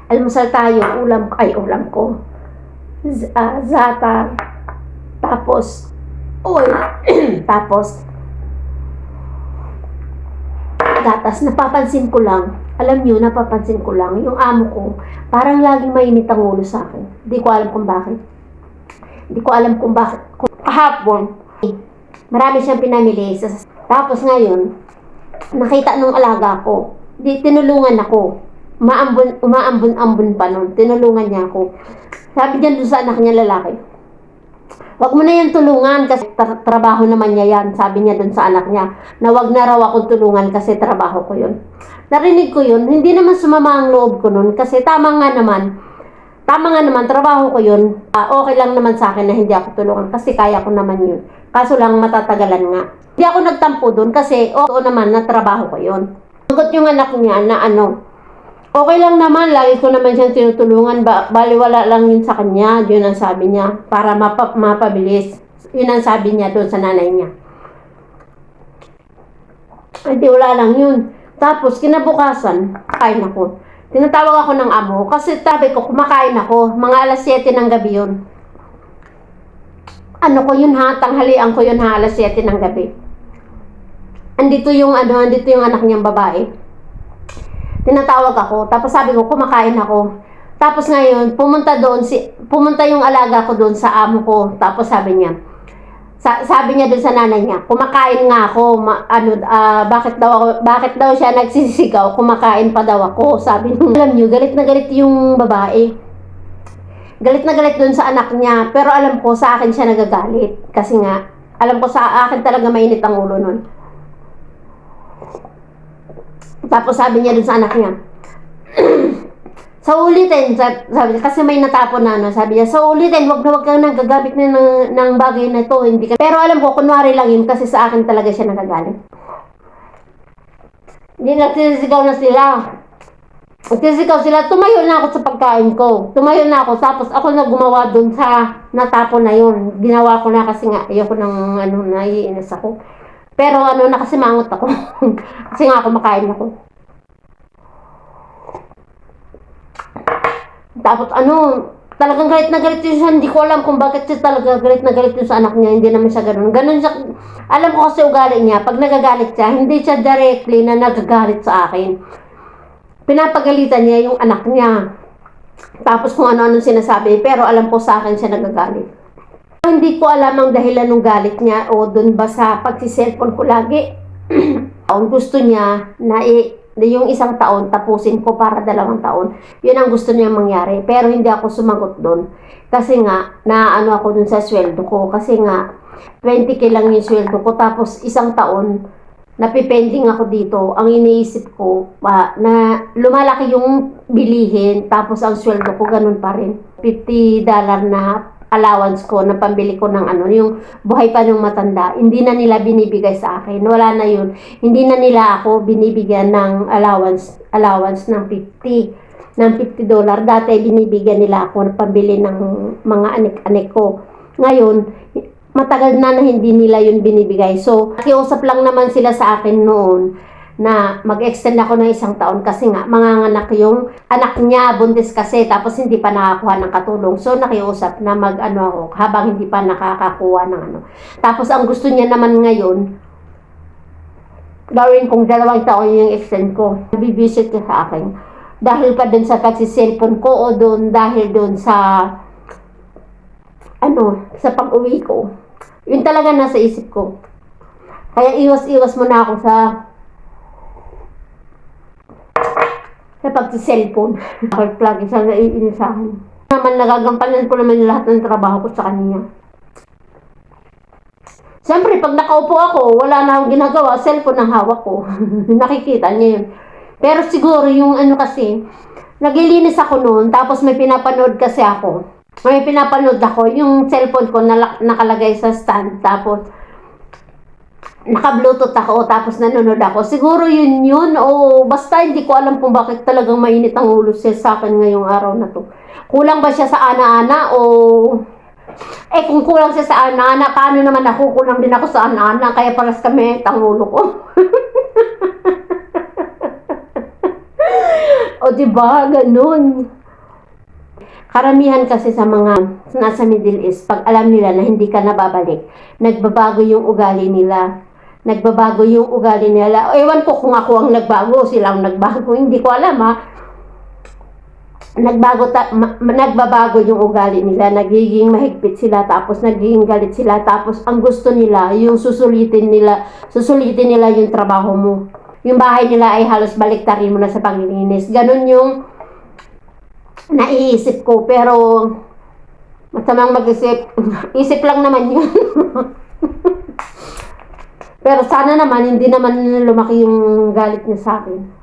Almusal tayo, ulam ko. Zata, tapos oil, tapos gatas. Napapansin ko lang, alam nyo, napapansin ko lang, yung amo ko, parang laging mainit ang ulo sa akin. Hindi ko alam kung bakit. Hindi ko alam kung bakit. Kahapon, marami siyang pinamili. Tapos ngayon, nakita nung alaga ko, tinulungan ako. Umaambon-ambon pa nun. Tinulungan niya ako. Sabi niya doon sa anak niya lalaki, wag mo na yan tulungan kasi trabaho naman niya yan. Sabi niya doon sa anak niya na wag na raw akong tulungan kasi trabaho ko yun. Narinig ko yun. Hindi naman sumama ang loob ko nun kasi tama nga naman, trabaho ko yun. Okay lang naman sa akin na hindi ako tulungan kasi kaya ko naman yun. Kaso lang matatagalan nga. Hindi ako nagtampo doon kasi oo naman na trabaho ko yun. Sagot yung anak niya na okay lang naman, lagi ko naman siyang tinutulungan, baliwala lang yun sa kanya, yun ang sabi niya, para mapabilis. Yun ang sabi niya doon sa nanay niya. Hindi, wala lang yun. Tapos, kinabukasan, kain ako. Tinatawag ako ng amo, kasi sabi ko, kumakain ako, mga alas 7 ng gabi yun. Ano ko yun ha, tanghalian ko yun ha, alas 7 ng gabi. Andito yung anak niyang babae. Tinatawag ako, tapos sabi ko, kumakain ako. Tapos ngayon, pumunta yung alaga ko doon sa amo ko. Tapos sabi niya doon sa nanay niya, kumakain nga ako, bakit daw siya nagsisigaw, kumakain pa daw ako. Sabi niya, alam niyo, galit na galit yung babae. Galit na galit doon sa anak niya, pero alam ko, sa akin siya nagagalit. Kasi nga, alam ko sa akin talaga mainit ang ulo nun. Tapos sabi niya dun sa anak niya, sa ulitin, sabi niya, kasi may natapon na, sabi niya, sa ulitin, wag kang nagagamit ng bagay na ito, hindi ka. Pero alam ko, kunwari lang yun, kasi sa akin talaga siya nagagalit. Hindi nagsisigaw na sila. Nagsisigaw sila, tumayo na ako sa pagkain ko. Tumayo na ako, tapos ako na gumawa dun sa natapon na yun. Ginawa ko na kasi nga, ayoko ng naiinis ako. Pero nakasimangot ako. Kasi nga kumakain ako. Tapos talagang galit na galit yun siya. Hindi ko alam kung bakit siya talaga galit na galit yun sa anak niya. Hindi naman siya ganun. Ganun siya. Alam ko kasi ugali niya. Pag nagagalit siya, hindi siya directly na nagagalit sa akin. Pinapagalitan niya yung anak niya. Tapos kung ano-ano sinasabi. Pero alam ko sa akin siya nagagalit. Hindi ko alam ang dahilan ng galit niya o dun ba sa pagsiselfon ko lagi. Gusto niya na yung isang taon tapusin ko para 2 taon. Yun ang gusto niya mangyari. Pero hindi ako sumagot dun. Kasi nga, ako dun sa sweldo ko. Kasi nga, 20k lang yung sweldo ko. Tapos 1 taon, napipending ako dito. Ang iniisip ko, na lumalaki yung bilihin. Tapos ang sweldo ko, ganun pa rin. $50 na allowance ko na pambili ko ng yung buhay pa ng matanda, hindi na nila binibigay sa akin. Wala na yun. Hindi na nila ako binibigyan ng allowance ng $50. Dati binibigyan nila ako na pambili ng mga anek-anek ko. Ngayon, matagal na hindi nila yun binibigay. So, nakiusap lang naman sila sa akin noon na mag-extend ako ng 1 taon kasi nga manganganak yung anak niya, buntis kasi, tapos hindi pa nakakuha ng katulong. So nakiusap na ako habang hindi pa nakakakuha ng Tapos ang gusto niya naman ngayon, gawin kong 2 taon yung extend ko. Bibisit ka sa akin. Dahil pa dun sa pagsiselfon ko o dahil dun sa sa pag-uwi ko. Yun talaga nasa isip ko. Kaya iwas-iwas muna ako sa pagsiselfon. Lagi siya naiinisahan. Naman nagagampanan ko naman lahat ng trabaho ko sa kanya. Siyempre, pag nakaupo ako, wala na akong ginagawa, cellphone ang hawak ko. Nakikita niya yun. Pero siguro yung kasi, naglilinis ako noon, tapos may pinapanood kasi ako. Yung cellphone ko nakalagay sa stand, tapos naka-bluetooth ako, tapos nanonood ako. Siguro yun, o basta hindi ko alam kung bakit talagang mainit ang ulo siya sa akin ngayong araw na to. Kulang ba siya sa ana-ana o... kung kulang siya sa ana-ana, paano naman ako? Kulang din ako sa ana-ana, kaya paras kami ang ulo ko. O diba, ganun. Karamihan kasi sa mga nasa Middle East, pag alam nila na hindi ka nababalik, nagbabago yung ugali nila. Nagbabago yung ugali nila. Ewan ko kung ako ang nagbago, sila ang nagbago. Hindi ko alam ha. Nagbabago yung ugali nila. Nagiging mahigpit sila, tapos nagiging galit sila. Tapos ang gusto nila, yung susulitin nila yung trabaho mo. Yung bahay nila ay halos baliktarin mo na sa paglilinis. Ganun yung naiisip ko, pero masamang mag-isip. Isip lang naman yun. Pero sana naman, hindi naman lumaki yung galit niya sa akin.